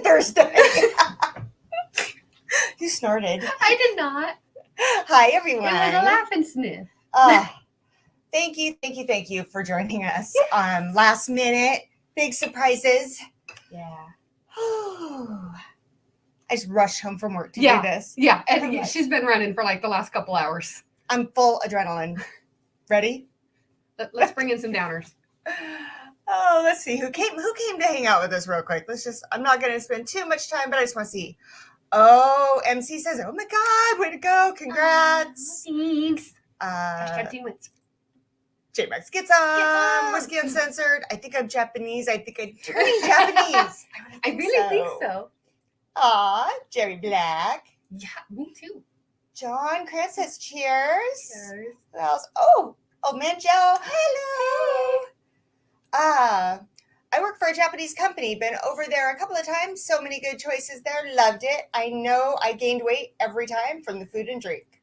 Thursday. You snorted. I did not. Hi, everyone. It was a laugh and sniff. Thank you for joining us. Last minute, big surprises. Yeah. I just rushed home from work to do this. Yeah, and she's been running for like the last couple hours. I'm full adrenaline. Ready? Let's bring in some downers. Oh, let's see who came to hang out with us real quick. I'm not going to spend too much time, but I just want to see. Oh, MC says, "Oh my God, way to go! Congrats!" Thanks. #team J-Max gets on. Whiskey Uncensored. I think I'm Japanese. I think I'm turning Japanese. I really think so. Aw, Jerry Black. Yeah, me too. John Chris says cheers. Cheers. Who else? Oh, Manjo. Hello. I work for a Japanese company. Been over there a couple of times. So many good choices there. Loved it. I know I gained weight every time from the food and drink.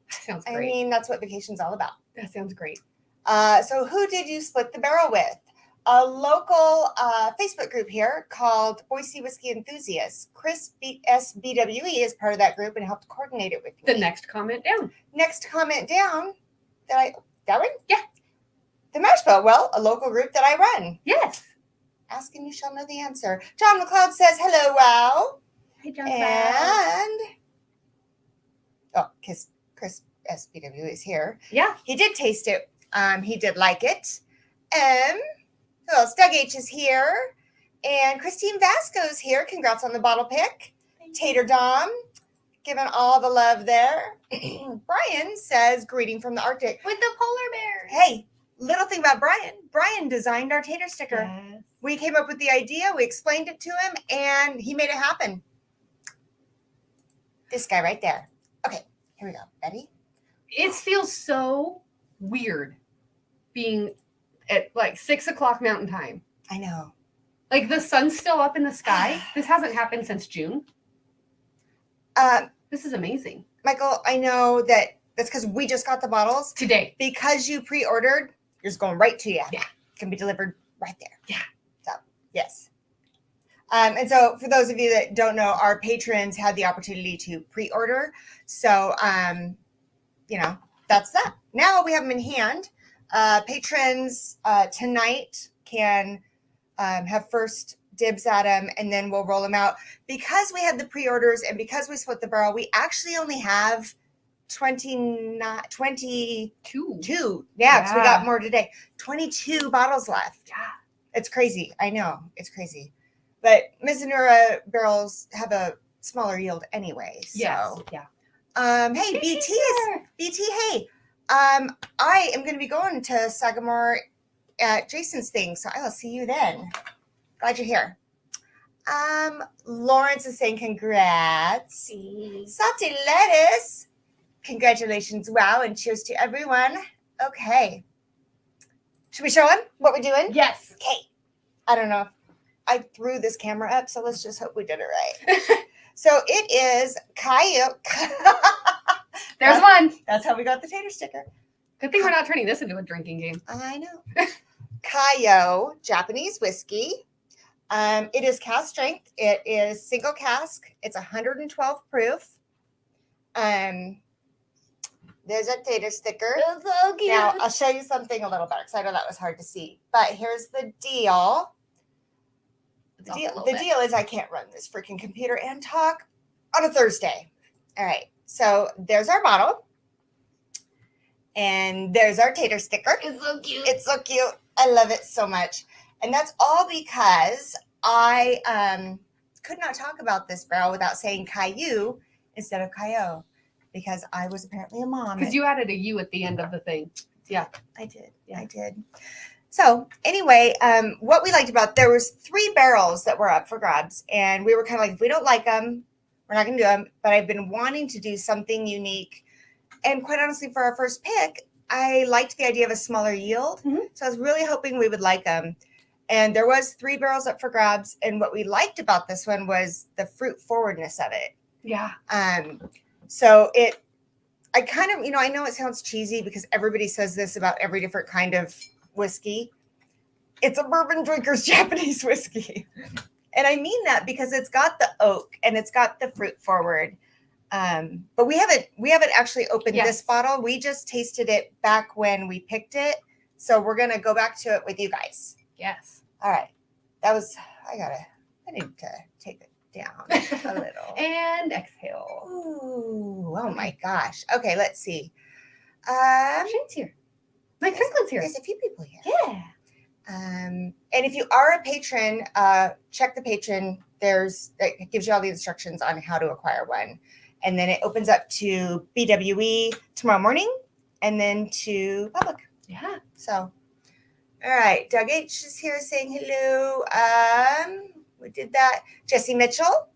That sounds great. I mean, that's what vacation's all about. That sounds great. So who did you split the barrel with? A local Facebook group here called Boise Whiskey Enthusiasts. Chris SBWE is part of that group and helped coordinate it with me. The next comment down. Next comment down. That one? Yeah. The Mash Bill. Well, a local group that I run. Yes. Ask and you shall know the answer. John McLeod says, hello, wow. Hey, John. And, Chris SBWE is here. Yeah. He did taste it. He did like it. Who else? Doug H is here. And Christine Vasco's here. Congrats on the bottle pick. Tater Dom, giving all the love there. Brian says, greeting from the Arctic. With the polar bear. Hey, little thing about Brian. Brian designed our tater sticker. Yes. We came up with the idea. We explained it to him, and he made it happen. This guy right there. Okay, here we go. Ready? It feels so weird being at like 6 o'clock Mountain Time. I know. Like the sun's still up in the sky. This hasn't happened since June. This is amazing. Michael, I know that's because we just got the bottles. Today. Because you pre-ordered, yours going right to you. Yeah. It can be delivered right there. Yeah. So, yes. And so for those of you that don't know, our patrons had the opportunity to pre-order. So, that's that. Now we have them in hand. Patrons tonight can have first dibs at them, and then we'll roll them out. Because we had the pre-orders and because we split the barrel, we actually only have 22. Yeah, because we got more today. 22 bottles left. Yeah. It's crazy. I know. It's crazy. But Mizunara barrels have a smaller yield anyway. So. Yes. Yeah. Hey, BT, hey. I am going to be going to Sagamore at Jason's thing, so I will see you then. Glad you're here. Lawrence is saying congrats. Salty lettuce. Congratulations. Wow. And cheers to everyone. Okay. Should we show him what we're doing? Yes. Okay. I don't know if I threw this camera up, so let's just hope we did it right. So it is Kaiyo. There's one. That's how we got the tater sticker. Good thing we're not turning this into a drinking game. I know. Kaiyo Japanese whiskey. It is cask strength. It is single cask. It's 112 proof. There's a tater sticker. It's so cute. Now, I'll show you something a little better because I know that was hard to see. But here's the deal. The deal is I can't run this freaking computer and talk on a Thursday. All right. So there's our bottle. And there's our tater sticker. It's so cute. It's so cute. I love it so much. And that's all because I could not talk about this barrel without saying Caillou instead of Kaiyo. Because I was apparently a mom. Because you added a U at the end of the thing. Yeah. I did. Yeah. I did. So anyway, what we liked about, there was 3 barrels that were up for grabs. And we were kind of like, if we don't like them, we're not going to do them. But I've been wanting to do something unique. And quite honestly, for our first pick, I liked the idea of a smaller yield. Mm-hmm. So I was really hoping we would like them. And there was 3 barrels up for grabs. And what we liked about this one was the fruit forwardness of it. Yeah. So I kind of, I know it sounds cheesy because everybody says this about every different kind of whiskey. It's a bourbon drinker's Japanese whiskey. And I mean that because it's got the oak and it's got the fruit forward. But we haven't actually opened this bottle. We just tasted it back when we picked it. So we're gonna go back to it with you guys. Yes. All right. That was I need to take it down a little. And exhale. Ooh, oh my gosh. Okay, let's see. Shane's here. My Franklin's here. There's a few people here. Yeah. And if you are a patron, check the patron. It gives you all the instructions on how to acquire one. And then it opens up to BWE tomorrow morning and then to public. Yeah. So, all right. Doug H is here saying hello. We did that. Jesse Mitchell.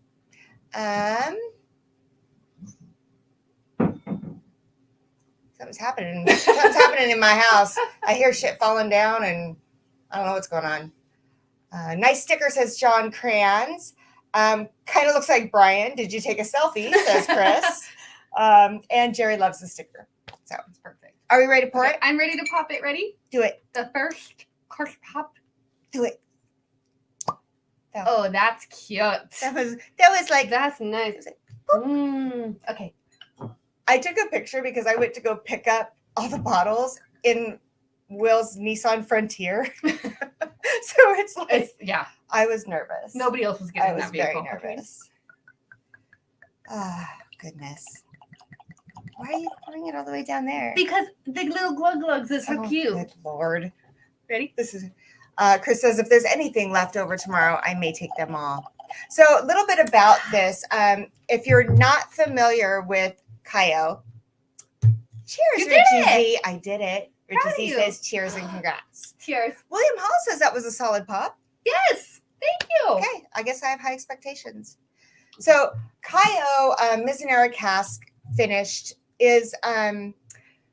Something's happening. Something's happening in my house. I hear shit falling down and I don't know what's going on. Nice sticker, says John Crayons. Kind of looks like Brian. Did you take a selfie? Says Chris. And Jerry loves the sticker. So It's perfect. are we ready to pour it? I'm ready to pop it. Ready? Do it. The first course pop. Do it. Oh, that's cute. That was like That's nice. Okay. I took a picture because I went to go pick up all the bottles in Will's Nissan Frontier. So it's like I was nervous. Nobody else was getting I was that vehicle. very nervous. Ah, goodness. Why are you pouring it all the way down there? Because the little glug glugs is so cute. Good Lord. Ready? This is Chris says if there's anything left over tomorrow, I may take them all. So a little bit about this. If you're not familiar with Kaiyo, cheers, You did Richie Z. I did it. Richie Z says cheers and congrats. Cheers. William Hall says that was a solid pop. Yes. Thank you. Okay, I guess I have high expectations. So Kaiyo Mizunara cask finished is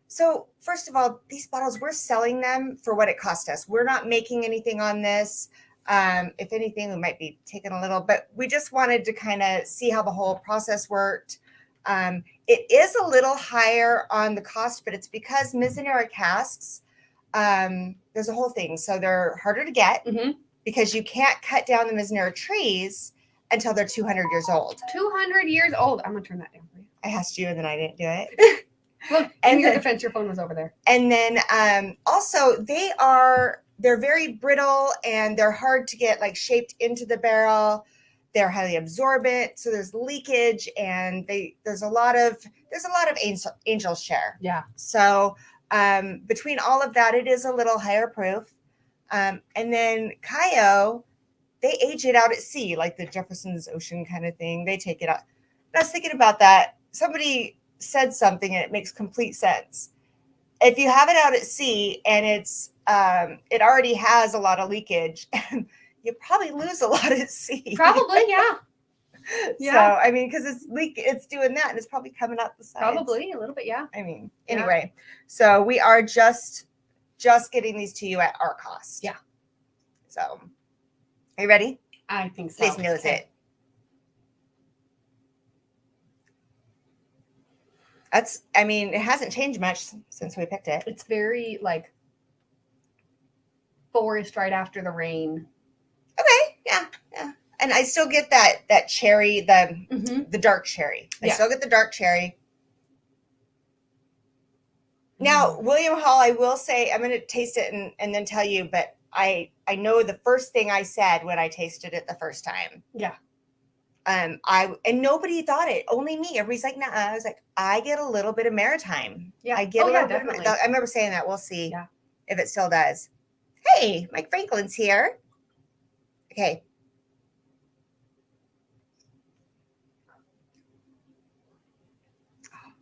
so first of all, these bottles, we're selling them for what it cost us. We're not making anything on this. If anything, we might be taking a little, but we just wanted to kind of see how the whole process worked. It is a little higher on the cost, but it's because Mizunara casks, there's a whole thing. So they're harder to get because you can't cut down the Mizunara trees until they're 200 years old. 200 years old. I'm going to turn that down for you. I asked you and then I didn't do it. Look, in your defense, your phone was over there. And then also they're very brittle and they're hard to get like shaped into the barrel. They're highly absorbent, so there's leakage, and there's a lot of angel share. Yeah. So between all of that, it is a little higher proof. And then Kaiyo, they age it out at sea, like the Jefferson's Ocean kind of thing. They take it out. And I was thinking about that. Somebody said something, and it makes complete sense. If you have it out at sea and it's it already has a lot of leakage, you probably lose a lot at sea. Probably, yeah. So, I mean, because it's doing that and it's probably coming out the sides. Probably a little bit, yeah. I mean, anyway, so we are just getting these to you at our cost. Yeah. So, are you ready? I think so. Please knows it. It hasn't changed much since we picked it. It's very like forest right after the rain. Okay, yeah. And I still get that cherry, the dark cherry. I still get the dark cherry. Now, William Hall, I will say, I'm going to taste it and then tell you, but I know the first thing I said when I tasted it the first time. Yeah. And nobody thought it, only me. Everybody's like, nah. I was like, I get a little bit of maritime. Yeah. I get a little definitely. bit. I remember saying that. We'll see if it still does. Hey, Mike Franklin's here. Okay.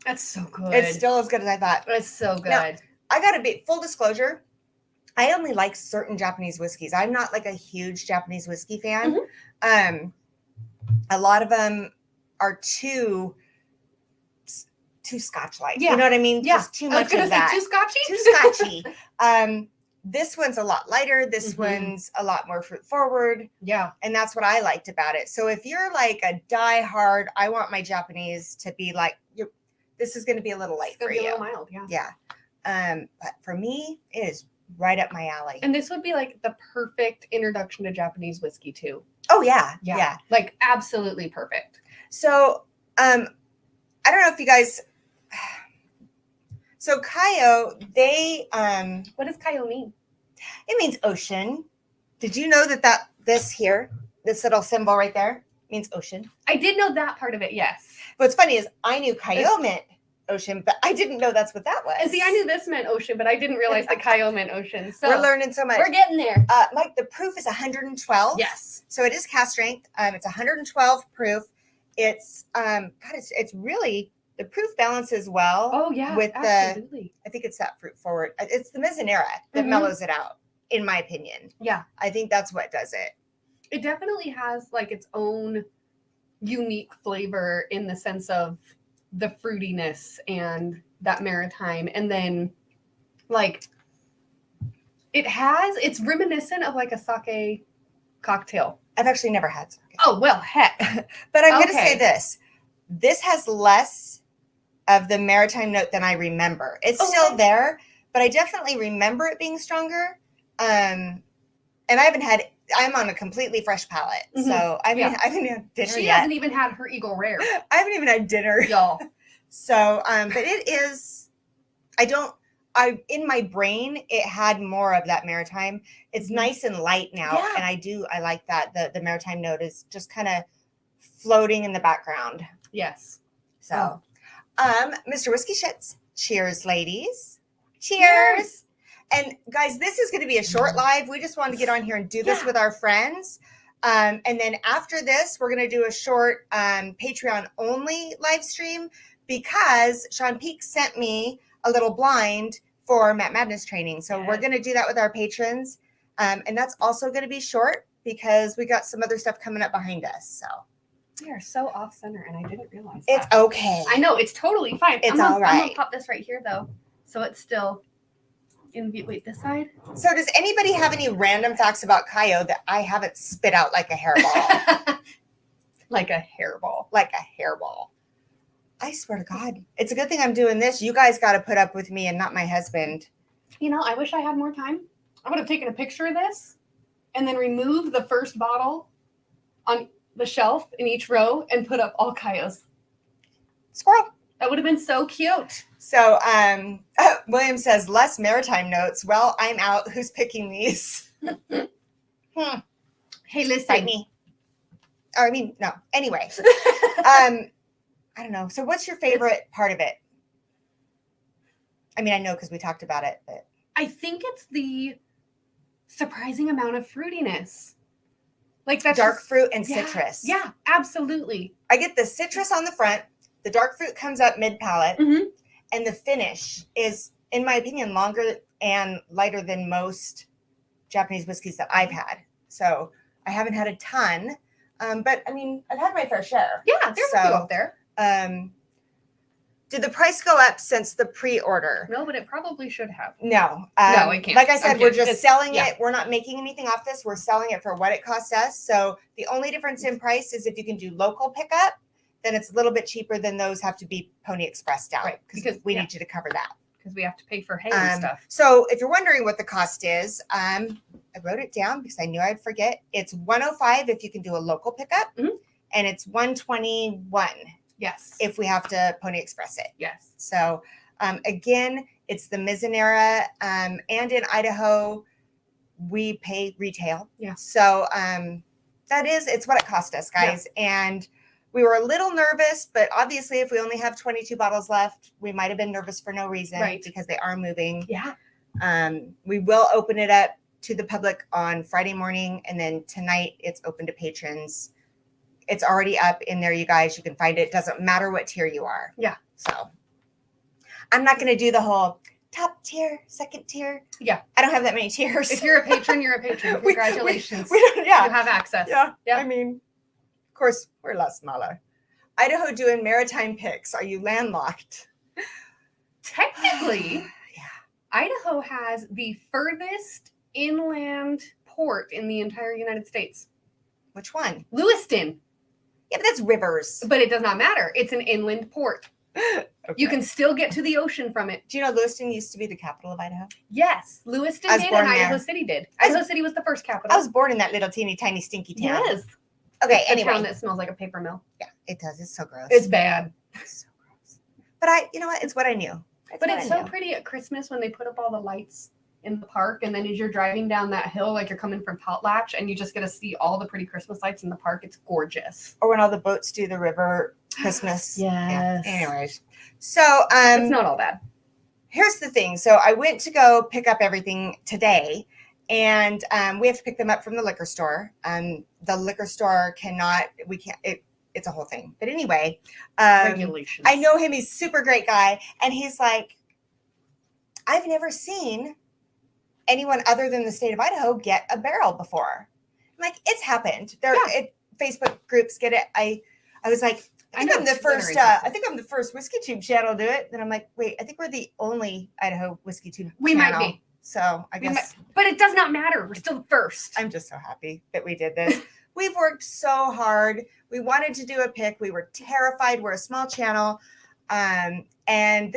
That's so good. It's still as good as I thought. It's so good. Now, I got to be full disclosure. I only like certain Japanese whiskeys. I'm not like a huge Japanese whiskey fan. A lot of them are too Scotch-like. Yeah. You know what I mean? Yeah. Just too much of that. Too Scotchy? Too Scotchy. This one's a lot lighter. This one's a lot more fruit forward. Yeah. And that's what I liked about it. So if you're like a diehard, I want my Japanese to be like, this is going to be a little light for you. A little mild, yeah. Yeah. But for me, it is right up my alley. And this would be like the perfect introduction to Japanese whiskey too. Oh yeah. Like absolutely perfect. So I don't know if you guys. So Kaiyo, they What does Caillou mean? it means ocean. Did you know that this little symbol right there means ocean? I did know that part of it, yes. What's funny is I knew Kaiyo meant ocean, but I didn't know that's what that was. And see, I knew this meant ocean, but I didn't realize that Caillou meant oceon. So we're learning so much. We're getting there. Mike, the proof is 112. Yes. So it is cask strength. It's 112 proof. It's it's really the proof balances well. Oh yeah, with absolutely. I think it's that fruit forward. It's the Mizunara that mellows it out, in my opinion. Yeah. I think that's what does it. It definitely has like its own unique flavor in the sense of the fruitiness and that maritime. And then like it's reminiscent of like a sake cocktail. I've actually never had sake. Oh, well, heck. But I'm going to say this. This has less of the maritime note than I remember. It's still there, but I definitely remember it being stronger. And I'm on a completely fresh palate. Mm-hmm. So I haven't had dinner She yet. hasn't even had her Eagle Rare. I haven't even had dinner. Y'all. So, but it is, in my brain, it had more of that maritime. It's nice and light now. Yeah. And I like that. The maritime note is just kind of floating in the background. Yes. So, Mr. Whiskey Shits, cheers, ladies. Cheers. And guys, this is going to be a short live. We just wanted to get on here and do this with our friends. And then after this, we're going to do a short Patreon only live stream because Sean Peake sent me a little blind for Matt Madness training. So we're going to do that with our patrons. And that's also going to be short because we got some other stuff coming up behind us. So we are so off center and I didn't realize it's okay. I know it's totally fine. It's all right. I'm going to pop this right here though. So it's still wait, this side. So does anybody have any random facts about Kaiyo that I haven't spit out like a hairball? Like a hairball. Like a hairball. I swear to God. It's a good thing I'm doing this. You guys got to put up with me and not my husband. You know, I wish I had more time. I would have taken a picture of this and then removed the first bottle on the shelf in each row and put up all Kaiyos. Squirrel. That would have been so cute. So William says, less maritime notes. Well, I'm out. Who's picking these? Hey, listen. Fight me. Or, I mean, no. Anyway. I don't know. So what's your favorite part of it? I mean, I know because we talked about it, but I think it's the surprising amount of fruitiness. Like that dark fruit and citrus. Yeah, absolutely. I get the citrus on the front. The dark fruit comes up mid-palate, and the finish is, in my opinion, longer and lighter than most Japanese whiskeys that I've had. So I haven't had a ton, but I mean, I've had my fair share. Yeah, there's a few up there. Did the price go up since the pre-order? No, but it probably should have. No. No, it can't. Like I said, we're just selling it. We're not making anything off this. We're selling it for what it cost us. So the only difference in price is if you can do local pickup, then it's a little bit cheaper than those have to be Pony Expressed out. Right. Because we need you to cover that. Because we have to pay for hay and stuff. So if you're wondering what the cost is, I wrote it down because I knew I'd forget. It's $105 if you can do a local pickup, and it's $121. Yes. If we have to Pony Express it. Yes. So again, it's the Mizunara, and in Idaho, we pay retail. Yeah. So it's what it cost us, guys. Yeah. And we were a little nervous, but obviously if we only have 22 bottles left, we might have been nervous for no reason because they are moving. Yeah. We will open it up to the public on Friday morning. And then tonight it's open to patrons. It's already up in there, you guys. You can find it. Doesn't matter what tier you are. Yeah. So I'm not going to do the whole top tier, second tier. Yeah. I don't have that many tiers. If you're a patron, you're a patron. Congratulations. We don't, You have access. Yeah. I mean, of course, we're a lot smaller. Idaho doing maritime picks. Are you landlocked? Technically, Idaho has the furthest inland port in the entire United States. Which one? Lewiston. Yeah, but that's rivers. But it does not matter. It's an inland port. You can still get to the ocean from it. Do you know Lewiston used to be the capital of Idaho? Yes, Lewiston I was did, born and there. Idaho City did. Idaho City was the first capital. I was born in that little teeny tiny stinky town. Yes. Okay, A anyway. town that smells like a paper mill. Yeah, it does. It's so gross. It's bad. It's so gross. But you know what? It's what I knew. But it's so pretty at Christmas when they put up all the lights in the park, and then as you're driving down that hill, like you're coming from Potlatch, and you just get to see all the pretty Christmas lights in the park. It's gorgeous. Or when all the boats do the river Christmas. Yes. Yeah. Anyways, so it's not all bad. Here's the thing. So I went to go pick up everything today, and we have to pick them up from the liquor store. The liquor store cannot. We can't. It's a whole thing. But anyway, Regulations. I know him. He's a super great guy, and he's like, I've never seen anyone other than the state of Idaho get a barrel before. I'm like, it's happened. Facebook groups get it. I was like, I think I'm the first whiskey tube channel to do it. Then I'm like, wait, I think we're the only Idaho whiskey tube we channel. Might be. So I guess. But it does not matter. We're still the first. I'm just so happy that we did this. We've worked so hard. We wanted to do a pick. We were terrified. We're a small channel. And then,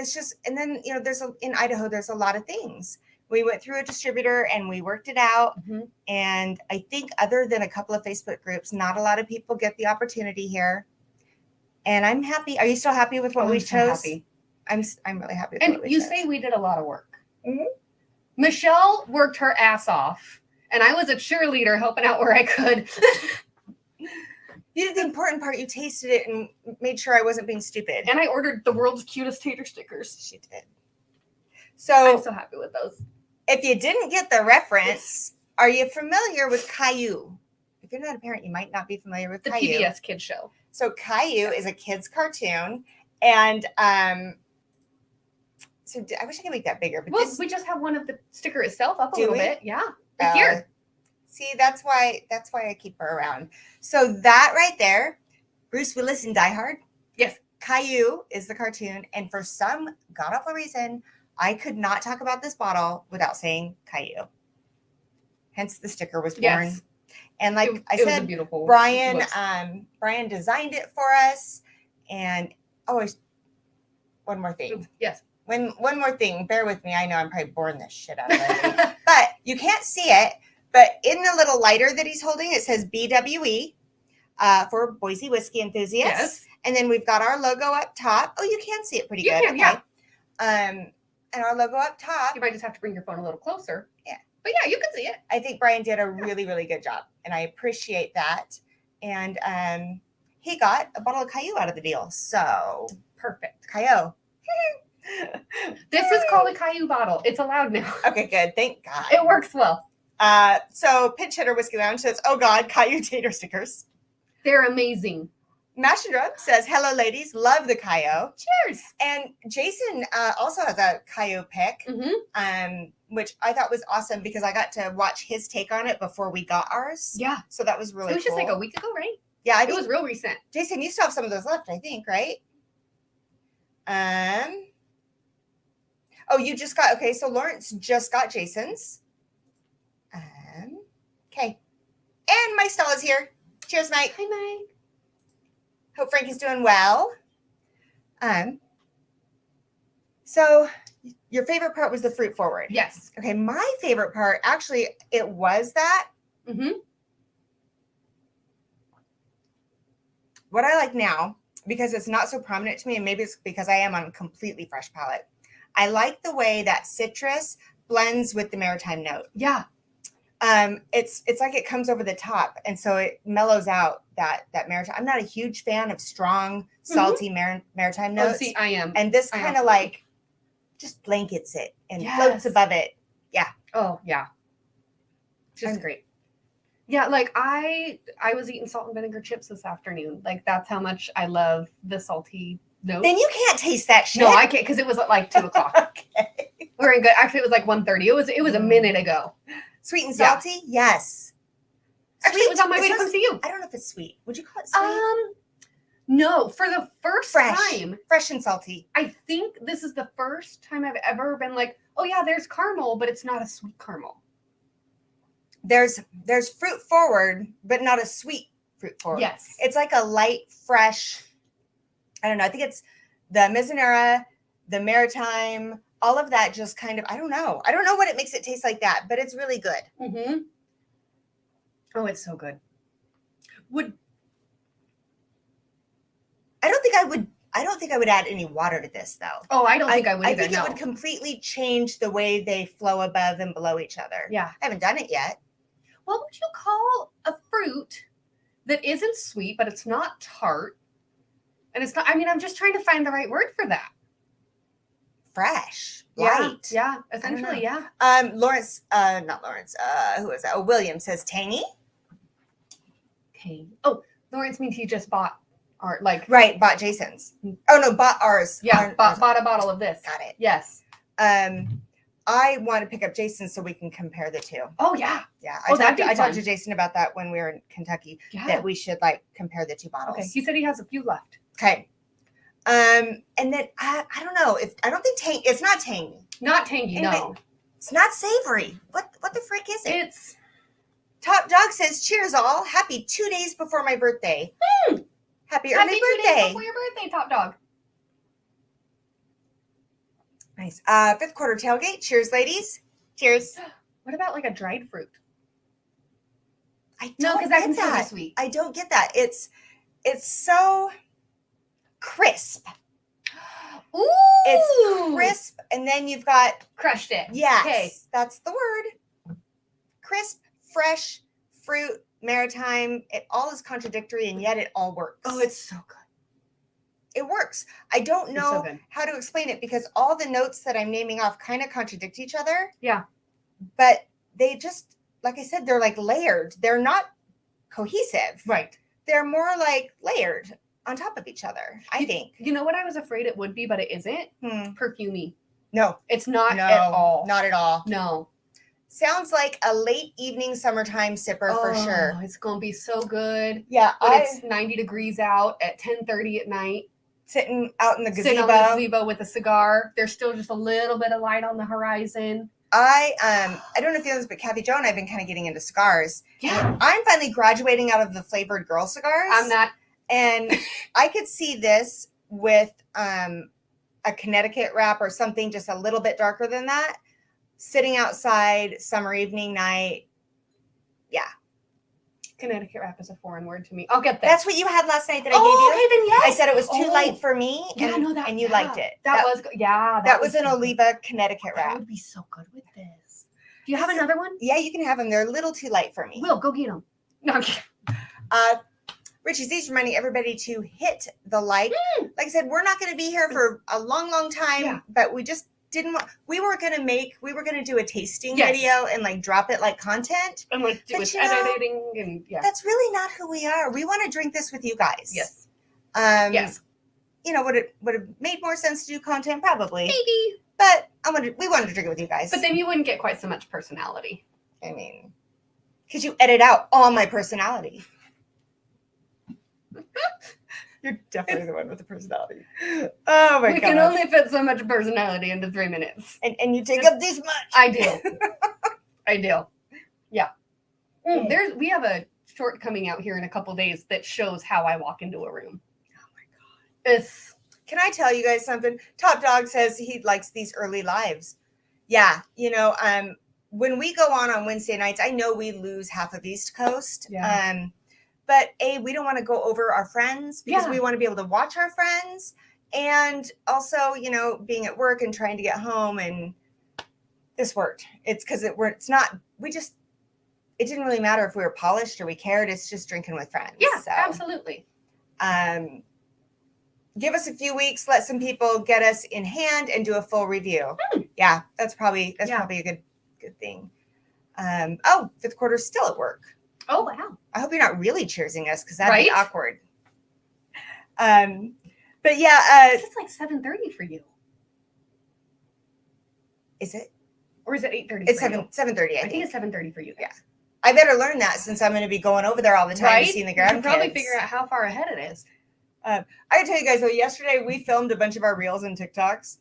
in Idaho, there's a lot of things. We went through a distributor and we worked it out. Mm-hmm. And I think other than a couple of Facebook groups, not a lot of people get the opportunity here. And I'm happy. Are you still happy with what we chose? So happy. I'm really happy with and what we you chose. say we did a lot of work. Mm-hmm. Michelle worked her ass off, and I was a cheerleader helping out where I could. You did the important part. You tasted it and made sure I wasn't being stupid. And I ordered the world's cutest tater stickers. She did. So I'm so happy with those. If you didn't get the reference, are you familiar with Caillou? If you're not a parent, you might not be familiar with the Caillou. PBS Kids show. So Caillou is a kid's cartoon, and so I wish I could make that bigger. But we just have one of the sticker itself up a little bit. Yeah, here. See, that's why I keep her around. So that right there, Bruce Willis in Die Hard. Yes. Caillou is the cartoon, and for some god-awful reason, I could not talk about this bottle without saying Caillou. Hence, the sticker was born. Yes. And like I said, beautiful Brian designed it for us. And one more thing. Yes. One more thing. Bear with me. I know I'm probably boring the shit out of it. But you can't see it. But in the little lighter that he's holding, it says BWE for Boise Whiskey Enthusiasts. Yes. And then we've got our logo up top. Oh, you can see it pretty good. Can, okay. Yeah. And our logo up top. You might just have to bring your phone a little closer. Yeah. But yeah, you can see it. I think Brian did a really, really good job. And I appreciate that. And he got a bottle of Caillou out of the deal. So perfect. Kaiyo. This is called a Caillou bottle. It's allowed now. Okay, good. Thank God. It works well. So Pinch Hitter Whiskey Lounge says, oh God, Caillou tater stickers. They're amazing. Mash and Drum says, hello ladies, love the Kaiyo. Cheers. And Jason also has a Kaiyo pick, which I thought was awesome because I got to watch his take on it before we got ours. Yeah. So that was really cool. It was just like a week ago, right? Yeah. It was real recent. Jason, you still have some of those left, I think, right? You just got, okay, so Lawrence just got Jason's. Okay. And Mike Stella is here. Cheers, Mike. Hi, Mike. Hope Frank is doing well. So your favorite part was the fruit forward. Yes. Okay, my favorite part, actually, it was that. Mm-hmm. What I like now, because it's not so prominent to me, and maybe it's because I am on a completely fresh palate, I like the way that citrus blends with the maritime note. Yeah. It's like it comes over the top, and so it mellows out that maritime. I'm not a huge fan of strong, salty maritime notes. Oh, see, I am. And this kind of like just blankets it and floats above it. Yeah. Oh, yeah. Just great. Yeah, like I was eating salt and vinegar chips this afternoon. Like that's how much I love the salty notes. Then you can't taste that shit. No, I can't because it was at like 2:00. Okay. We're in good. Actually, it was like 1:30. It was a minute ago. Sweet and salty? Yeah. Yes. Actually, it was on my way to come see you. I don't know if it's sweet. Would you call it sweet? No. For the first time. Fresh and salty. I think this is the first time I've ever been like, oh yeah, there's caramel, but it's not a sweet caramel. There's fruit forward, but not a sweet fruit forward. Yes. It's like a light, fresh, I don't know. I think it's the Mizunara, the Maritime, all of that just kind of, I don't know what it makes it taste like that, but it's really good. Mm-hmm. Oh, it's so good. I don't think I would add any water to this though. Oh, I don't think I would either. I think it would completely change the way they flow above and below each other. Yeah. I haven't done it yet. What would you call a fruit that isn't sweet, but it's not tart? And it's not, I mean, I'm just trying to find the right word for that. Fresh, light. Yeah, essentially, yeah. Lawrence, not Lawrence, who is that? Oh, William says tangy. Okay. Oh, Lawrence means he just bought our, like. Right, bought Jason's. Oh, no, bought ours. Yeah, bought a bottle of this. Got it. Yes. I want to pick up Jason's so we can compare the two. Oh, yeah. Yeah, I talked to Jason about that when we were in Kentucky, that we should like compare the two bottles. Okay, he said he has a few left. Okay. And then I don't know if I don't think it's not tangy. Not tangy, no. It's not savory. What the frick is it? It's Top Dog says, "Cheers all. Happy 2 days before my birthday. Happy early 2 birthday. days before your birthday, Top Dog." Nice. Fifth quarter tailgate. Cheers, ladies. Cheers. What about like a dried fruit? I No, don't because that get can still be that. sweet. I don't get that. It's so crisp. Ooh, It's crisp, and then you've got crushed it. yes, Okay. that's the word. Crisp, fresh fruit, maritime. It all is contradictory, and yet it all works. Oh, it's so good. It works. I don't It's so know good. how to explain it because all the notes that I'm naming off kind of contradict each other. Yeah. But they just, like I said, they're like layered. They're not cohesive. Right. They're more like layered on top of each other, I think. You know what I was afraid it would be, but it isn't? Perfumey. No. It's not No, at all. not at all. No. Sounds like a late evening summertime sipper for sure. It's going to be so good. Yeah. When it's 90 degrees out at 10:30 at night. Sitting out in the gazebo. Sitting on the gazebo with a cigar. There's still just a little bit of light on the horizon. I don't know if you know this, but Kathy Jo and I have been kind of getting into cigars. Yeah. I'm finally graduating out of the flavored girl cigars. I'm not. And I could see this with a Connecticut wrap or something just a little bit darker than that. Sitting outside, summer evening night. Yeah. Connecticut wrap is a foreign word to me. I'll get that. That's what you had last night that I gave you? Okay, then yes. I said it was too light for me, and you liked it. That was good. Yeah. That was an so Oliva Connecticut That wrap. would be so good with this. Do you have another one? Yeah, you can have them. They're a little too light for me. Will, go get them. No, I'm kidding. Richie Z's reminding everybody to hit the like. Like I said, we're not going to be here for a long, long time, but we just didn't want, we were going to do a tasting video and like drop it like content. And like do with editing and That's really not who we are. We want to drink this with you guys. Yes. Yes. You know, would have made more sense to do content? Probably. Maybe. But we wanted to drink it with you guys. But then you wouldn't get quite so much personality. I mean, because you edit out all my personality. You're definitely the one with the personality. Oh my god. We can only fit so much personality into 3 minutes. And you take up this much. I do. I do. Yeah. We have a short coming out here in a couple days that shows how I walk into a room. Oh my god. Can I tell you guys something? Top Dog says he likes these early lives. Yeah, you know, when we go on Wednesday nights, I know we lose half of East Coast. Yeah. But we don't want to go over our friends because we want to be able to watch our friends. And also, you know, being at work and trying to get home, and this worked. It's because it didn't really matter if we were polished or we cared. It's just drinking with friends. Yeah, so, absolutely. Give us a few weeks, let some people get us in hand and do a full review. Yeah, that's probably a good thing. Fifth quarter's still at work. Oh, wow. I hope you're not really cheersing us because that'd be Right? awkward. But yeah, It's like 7:30 for you. Is it? Or is it 8:30? It's 7:30. I think it's 7:30 for you. Yeah. I better learn that since I'm going to be going over there all the time Right? to see the You can grandkids. probably figure out how far ahead it is. I gotta tell you guys though, yesterday we filmed a bunch of our reels and TikToks,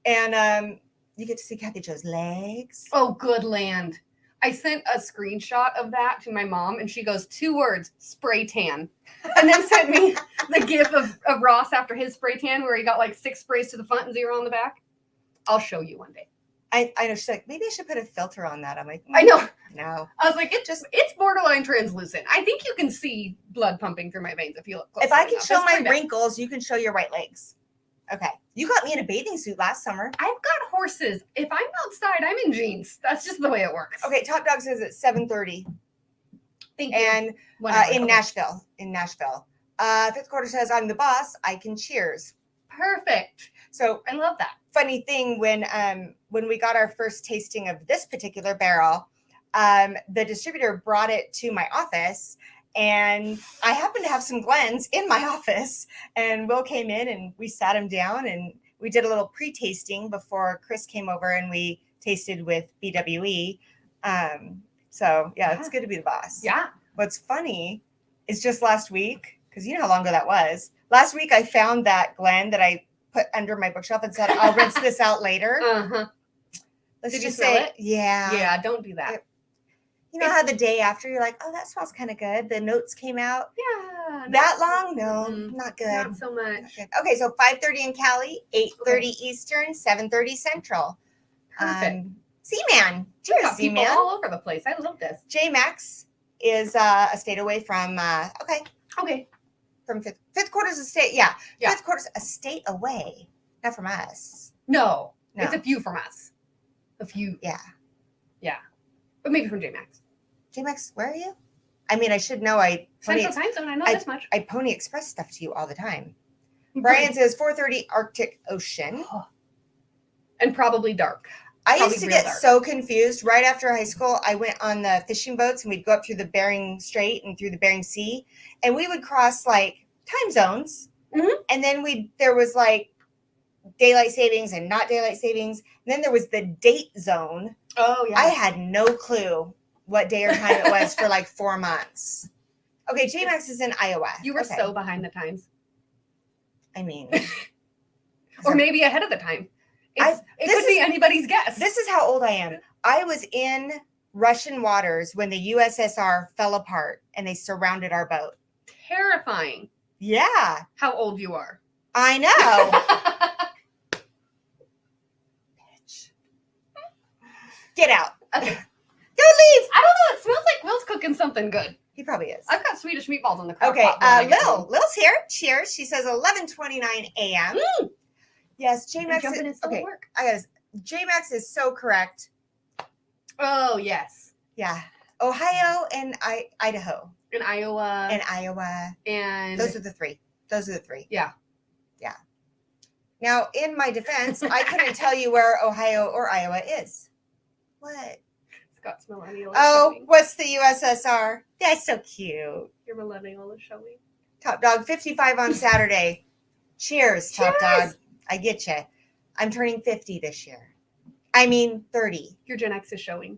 and you get to see Kathy Jo's legs. Oh, good land. I sent a screenshot of that to my mom, and she goes, 2 words, spray tan. And then sent me the gif of Ross after his spray tan where he got like 6 sprays to the front and 0 on the back. I'll show you one day. I know. She's like, maybe I should put a filter on that. I'm like, I know. No. I was like, it's borderline translucent. I think you can see blood pumping through my veins if you look close. If I can show my wrinkles, you can show your right legs. Okay. You got me in a bathing suit last summer. I've got horses. If I'm outside, I'm in jeans. That's just the way it works. Okay. Top Dog says it's 7:30. Thank you. And in Nashville. Fifth Quarter says, I'm the boss. I can cheers. Perfect. So I love that. Funny thing, when we got our first tasting of this particular barrel, the distributor brought it to my office, and I happened to have some Glens in my office, and Will came in and we sat him down and we did a little pre-tasting before Chris came over and we tasted with BWE. So yeah, it's good to be the boss. Yeah. What's funny is just last week, because you know how long ago that was. Last week I found that Glen that I put under my bookshelf and said, I'll rinse this out later. Uh-huh. Let's Did just you smell say, it? yeah. Yeah, don't do that. You know how the day after you're like, oh, that smells kind of good. The notes came out. Yeah. That long? No, not good. Not so much. Okay, so 5:30 in Cali, 8:30 Eastern, 7:30 Central. Perfect. Z-Man. Cheers, people Z-Man. all over the place. I love this. J-Max is a state away from, Okay. from fifth quarter's a state. Yeah. Yeah. Fifth quarter's a state away. Not from us. No. No. It's a few from us. A few. Yeah. Yeah. But maybe from J-Max. J-Max, where are you? I mean, I should know. Central Time Zone. I know this much. I Pony Express stuff to you all the time. Brian says 4:30 Arctic Ocean. And probably dark. I used to get so confused. Right after high school, I went on the fishing boats and we'd go up through the Bering Strait and through the Bering Sea, and we would cross like time zones. Mm-hmm. And then there was like daylight savings and not daylight savings. And then there was the date zone. Oh yeah. I had no clue what day or time it was for like 4 months. Okay, J-Max is in Iowa. You were so behind the times. I mean, or maybe ahead of the time. It could be anybody's guess. This is how old I am. I was in Russian waters when the USSR fell apart and they surrounded our boat. Terrifying. Yeah. How old you are. I know. Bitch. Get out. Okay. Go leave. I don't know. It smells like Will's cooking something good. He probably is. I've got Swedish meatballs in the crock Okay. pot. Lil's here. Cheers. She says 11:29 a.m. Yes, J-Max is okay. J-Max is so correct. Oh yes. Yeah. Ohio and Idaho. In Iowa. And Iowa. And those are the three. Yeah. Yeah. Now, in my defense, I couldn't tell you where Ohio or Iowa is. What? Scott's millennial. What's the USSR? That's so cute. Your millennial is showing. Top Dog 55 on Saturday. Cheers, Top Dog. I get you. I'm turning 50 this year. I mean 30. Your Gen X is showing.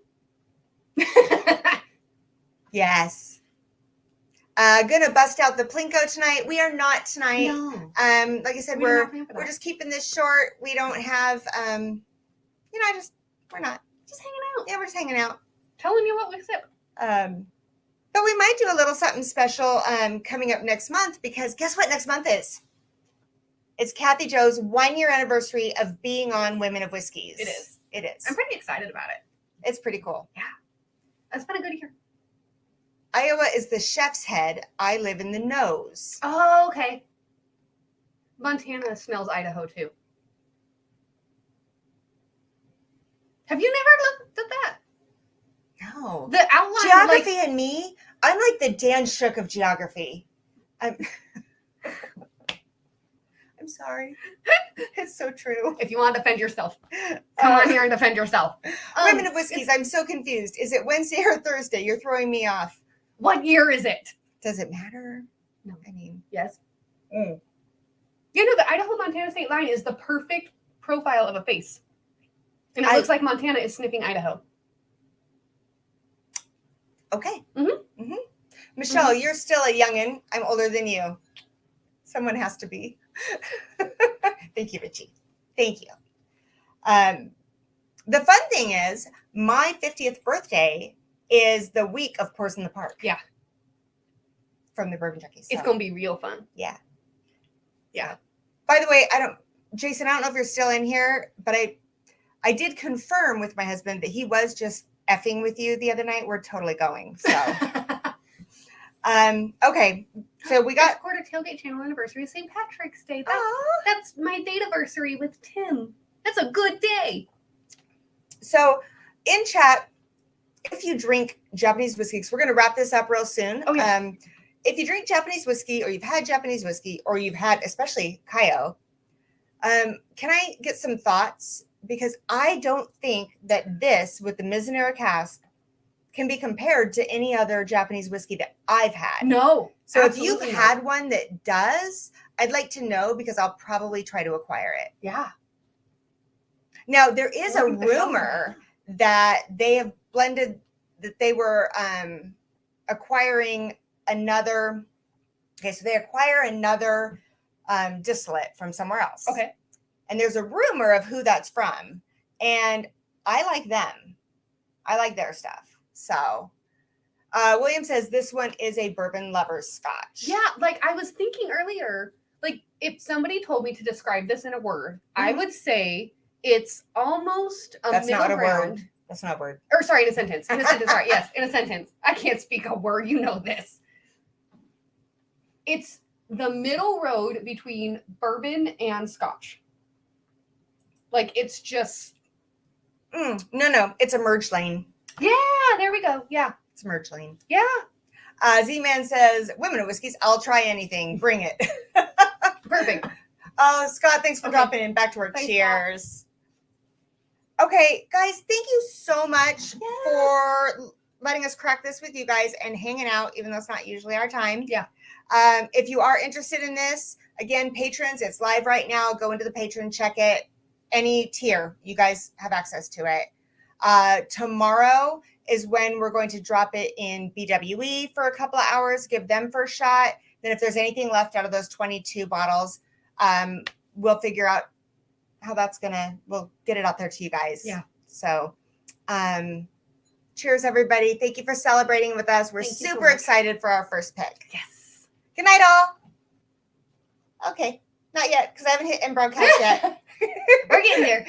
Yes. Gonna bust out the Plinko tonight. We are not tonight. No. Like I said, we're just keeping this short. We don't have we're not. Just hanging out. Yeah, we're just hanging out. Telling you what we sip. But we might do a little something special coming up next month, because guess what next month is? It's Kathy Joe's 1-year anniversary of being on Women of Whiskeys. It is. It is. I'm pretty excited about it. It's pretty cool. Yeah. It's been a good year. Iowa is the chef's head. I live in the nose. Oh, okay. Montana smells Idaho too. Have you never looked at that? No. The outline. Geography and me, I'm like the Dan Shook of geography. I'm sorry. It's so true. If you want to defend yourself, come on here and defend yourself. Women of Whiskeys, I'm so confused. Is it Wednesday or Thursday? You're throwing me off. What year is it? Does it matter? No. I mean, yes. You know, the Idaho-Montana state line is the perfect profile of a face. And it looks like Montana is sniffing Idaho. Okay. Michelle, you're still a youngin'. I'm older than you. Someone has to be. Thank you, Richie. Thank you. the fun thing is, my 50th birthday is the week of Pours in the Park. Yeah. From the Bourbon Junkies. It's going to be real fun. Yeah. Yeah. By the way, Jason, I don't know if you're still in here, but I did confirm with my husband that he was just effing with you the other night. We're totally going. So, okay. So we got quarter tailgate channel anniversary of St. Patrick's Day. Aw. That's my date anniversary with Tim. That's a good day. So in chat, if you drink Japanese whiskey, because we're going to wrap this up real soon. Oh, yeah. If you drink Japanese whiskey, or you've had Japanese whiskey, or you've had especially Kaiyo, can I get some thoughts? Because I don't think that this, with the Mizunara cask, can be compared to any other Japanese whiskey that I've had. No. So if you've had one that does, I'd like to know, because I'll probably try to acquire it. Yeah. Now, there is a rumor that they have blended, that they were acquiring another. Okay, so they acquire another distillate from somewhere else. Okay. And there's a rumor of who that's from. And I like them. I like their stuff. So William says this one is a bourbon lover's scotch. Yeah, like I was thinking earlier, like if somebody told me to describe this in a word, I would say it's almost a That's middle not a ground. word. That's not a word. Or sorry, in a sentence. In a sentence, sorry. Yes, in a sentence. I can't speak a word. You know this. It's the middle road between bourbon and scotch. Like it's just. No. It's a merge lane. Yeah, there we go. Yeah. It's a merge lane. Yeah. Z-Man says, women of whiskeys, I'll try anything. Bring it. Perfect. Scott, thanks for dropping in. Back to work. Thanks, Cheers. Okay, guys, thank you so much for letting us crack this with you guys and hanging out, even though it's not usually our time. Yeah. If you are interested in this, again, patrons, it's live right now. Go into the patron, check it. Any tier, you guys have access to it. Tomorrow is when we're going to drop it in BWE for a couple of hours, give them first shot. Then if there's anything left out of those 22 bottles, we'll figure out how that's we'll get it out there to you guys. Yeah. So, cheers, everybody. Thank you for celebrating with us. We're super excited for our first pick. Yes. Good night, all. Okay. Not yet, because I haven't hit end broadcast yet. We're getting there.